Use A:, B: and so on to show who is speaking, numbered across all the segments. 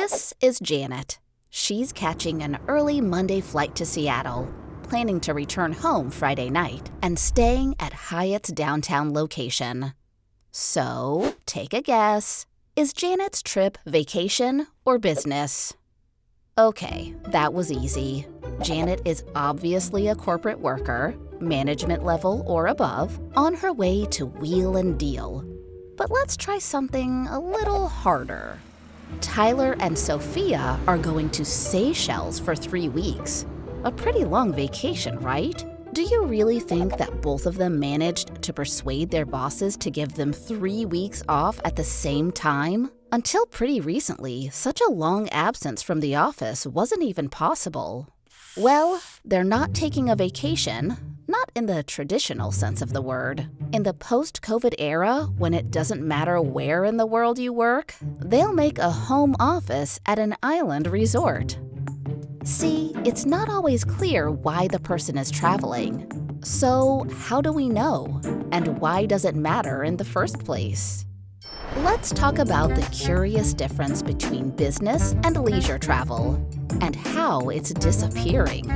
A: This is Janet. She's catching an early Monday flight to Seattle, planning to return home Friday night, and staying at Hyatt's downtown location. So, take a guess. Is Janet's trip vacation or business? Okay, that was easy. Janet is obviously a corporate worker, management level or above, on her way to wheel and deal. But let's try something a little harder. Tyler and Sophia are going to Seychelles for 3 weeks. A pretty long vacation, right? Do you really think that both of them managed to persuade their bosses to give them 3 weeks off at the same time? Until pretty recently, such a long absence from the office wasn't even possible. Well, they're not taking a vacation, not in the traditional sense of the word. In the post-COVID era, when it doesn't matter where in the world you work, they'll make a home office at an island resort. See, it's not always clear why the person is traveling. So, how do we know? And why does it matter in the first place? Let's talk about the curious difference between business and leisure travel, and how it's disappearing.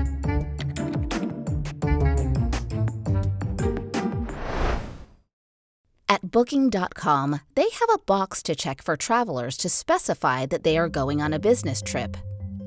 A: At Booking.com, they have a box to check for travelers to specify that they are going on a business trip.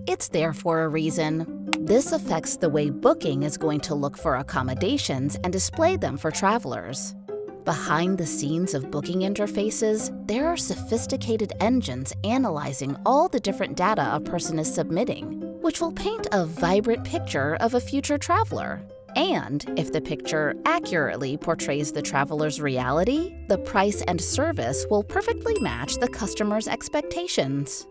A: It's there for a reason. This affects the way Booking is going to look for accommodations and display them for travelers. Behind the scenes of booking interfaces, there are sophisticated engines analyzing all the different data a person is submitting, which will paint a vibrant picture of a future traveler. And if the picture accurately portrays the traveler's reality, the price and service will perfectly match the customer's expectations.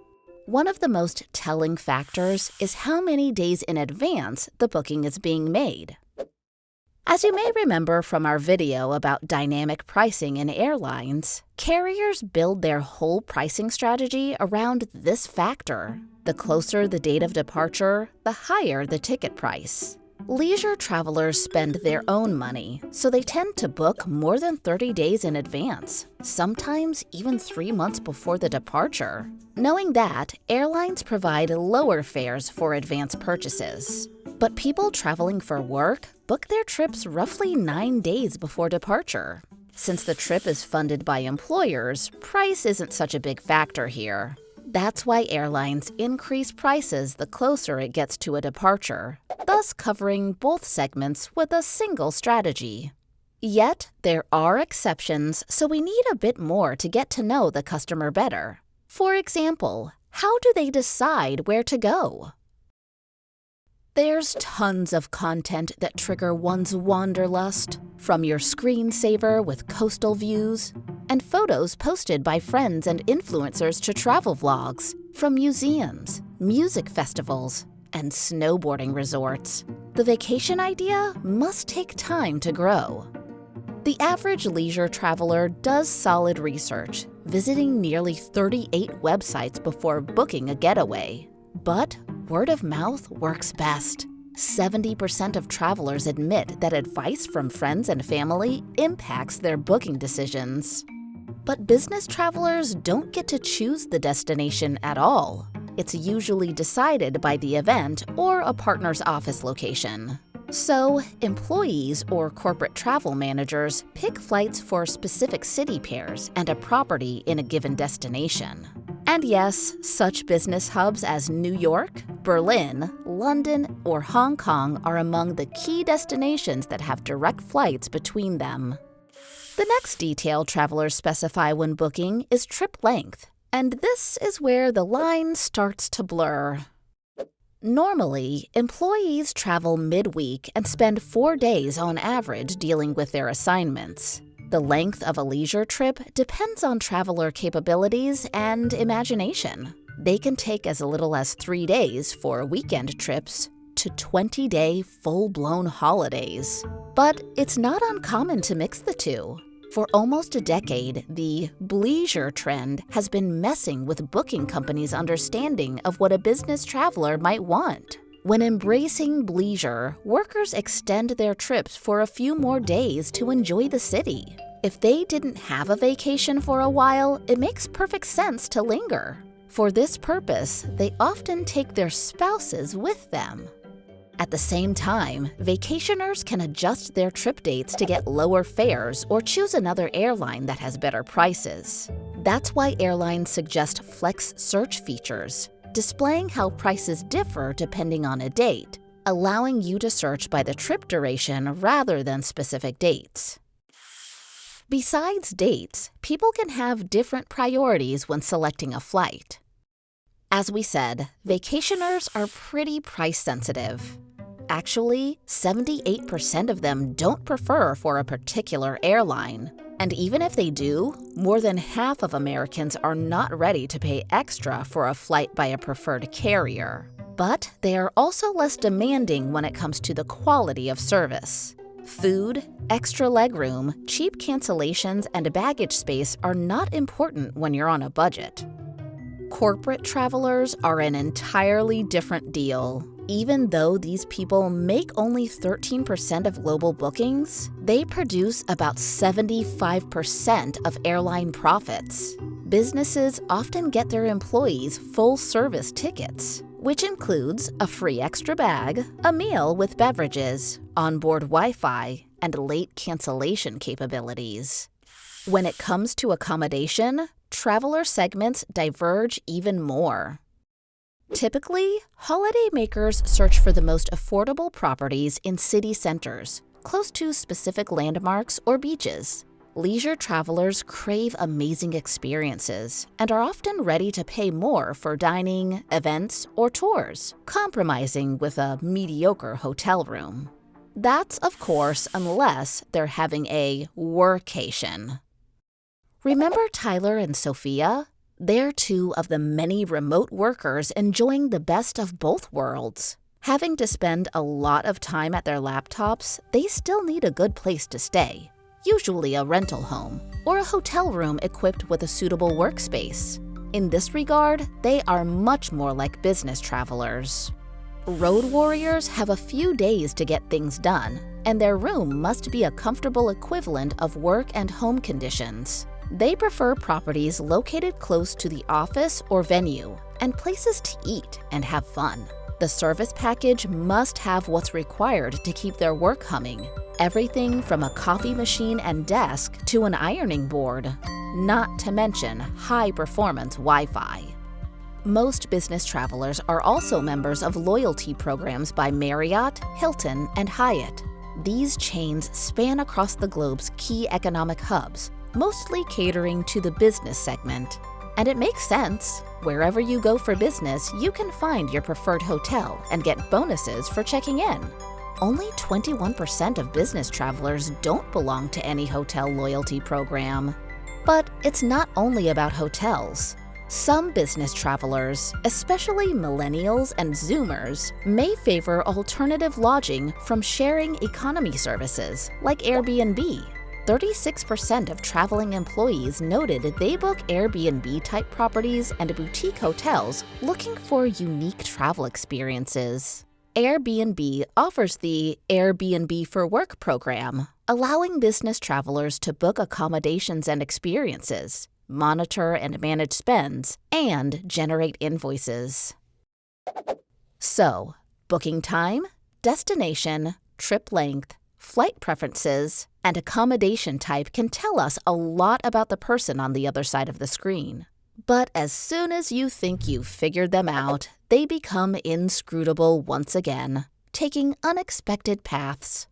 A: One of the most telling factors is how many days in advance the booking is being made. As you may remember from our video about dynamic pricing in airlines, carriers build their whole pricing strategy around this factor. The closer the date of departure, the higher the ticket price. Leisure travelers spend their own money, so they tend to book more than 30 days in advance, sometimes even 3 months before the departure. Knowing that, airlines provide lower fares for advance purchases. But people traveling for work book their trips roughly 9 days before departure. Since the trip is funded by employers, price isn't such a big factor here. That's why airlines increase prices the closer it gets to a departure, thus covering both segments with a single strategy. Yet, there are exceptions, so we need a bit more to get to know the customer better. For example, how do they decide where to go? There's tons of content that trigger one's wanderlust, from your screensaver with coastal views, and photos posted by friends and influencers to travel vlogs, from museums, music festivals, and snowboarding resorts. The vacation idea must take time to grow. The average leisure traveler does solid research, visiting nearly 38 websites before booking a getaway. But word of mouth works best. 70% of travelers admit that advice from friends and family impacts their booking decisions. But business travelers don't get to choose the destination at all. It's usually decided by the event or a partner's office location. So, employees or corporate travel managers pick flights for specific city pairs and a property in a given destination. And yes, such business hubs as New York, Berlin, London, or Hong Kong are among the key destinations that have direct flights between them. The next detail travelers specify when booking is trip length, and this is where the line starts to blur. Normally, employees travel midweek and spend 4 days on average dealing with their assignments. The length of a leisure trip depends on traveler capabilities and imagination. They can take as little as 3 days for weekend trips to 20-day full-blown holidays. But it's not uncommon to mix the two. For almost a decade, the bleisure trend has been messing with booking companies' understanding of what a business traveler might want. When embracing bleisure, workers extend their trips for a few more days to enjoy the city. If they didn't have a vacation for a while, it makes perfect sense to linger. For this purpose, they often take their spouses with them. At the same time, vacationers can adjust their trip dates to get lower fares or choose another airline that has better prices. That's why airlines suggest flex search features, displaying how prices differ depending on a date, allowing you to search by the trip duration rather than specific dates. Besides dates, people can have different priorities when selecting a flight. As we said, vacationers are pretty price sensitive. Actually, 78% of them don't prefer for a particular airline. And even if they do, more than half of Americans are not ready to pay extra for a flight by a preferred carrier. But they are also less demanding when it comes to the quality of service. Food, extra legroom, cheap cancellations, and baggage space are not important when you're on a budget. Corporate travelers are an entirely different deal. Even though these people make only 13% of global bookings, they produce about 75% of airline profits. Businesses often get their employees full-service tickets, which includes a free extra bag, a meal with beverages, onboard Wi-Fi, and late cancellation capabilities. When it comes to accommodation, traveler segments diverge even more. Typically, holidaymakers search for the most affordable properties in city centers, close to specific landmarks or beaches. Leisure travelers crave amazing experiences and are often ready to pay more for dining, events, or tours, compromising with a mediocre hotel room. That's, of course, unless they're having a workation. Remember Tyler and Sophia? They're two of the many remote workers enjoying the best of both worlds. Having to spend a lot of time at their laptops, they still need a good place to stay, usually a rental home or a hotel room equipped with a suitable workspace. In this regard, they are much more like business travelers. Road warriors have a few days to get things done, and their room must be a comfortable equivalent of work and home conditions. They prefer properties located close to the office or venue, and places to eat and have fun. The service package must have what's required to keep their work humming. Everything from a coffee machine and desk to an ironing board, not to mention high-performance Wi-Fi. Most business travelers are also members of loyalty programs by Marriott, Hilton, and Hyatt. These chains span across the globe's key economic hubs, mostly catering to the business segment. And it makes sense. Wherever you go for business, you can find your preferred hotel and get bonuses for checking in. Only 21% of business travelers don't belong to any hotel loyalty program. But it's not only about hotels. Some business travelers, especially millennials and Zoomers, may favor alternative lodging from sharing economy services like Airbnb. 36% of traveling employees noted they book Airbnb-type properties and boutique hotels looking for unique travel experiences. Airbnb offers the Airbnb for Work program, allowing business travelers to book accommodations and experiences, monitor and manage spends, and generate invoices. So, booking time, destination, trip length, flight preferences, and accommodation type can tell us a lot about the person on the other side of the screen. But as soon as you think you've figured them out, they become inscrutable once again, taking unexpected paths.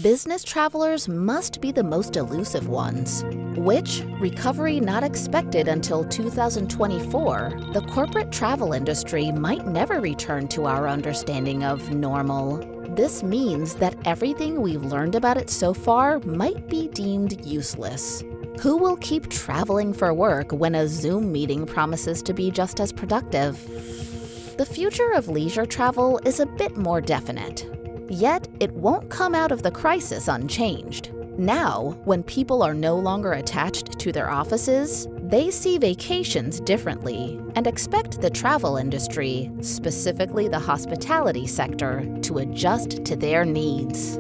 A: Business travelers must be the most elusive ones. Which, recovery not expected until 2024, the corporate travel industry might never return to our understanding of normal. This means that everything we've learned about it so far might be deemed useless. Who will keep traveling for work when a Zoom meeting promises to be just as productive? The future of leisure travel is a bit more definite. Yet, it won't come out of the crisis unchanged. Now, when people are no longer attached to their offices, they see vacations differently and expect the travel industry, specifically the hospitality sector, to adjust to their needs.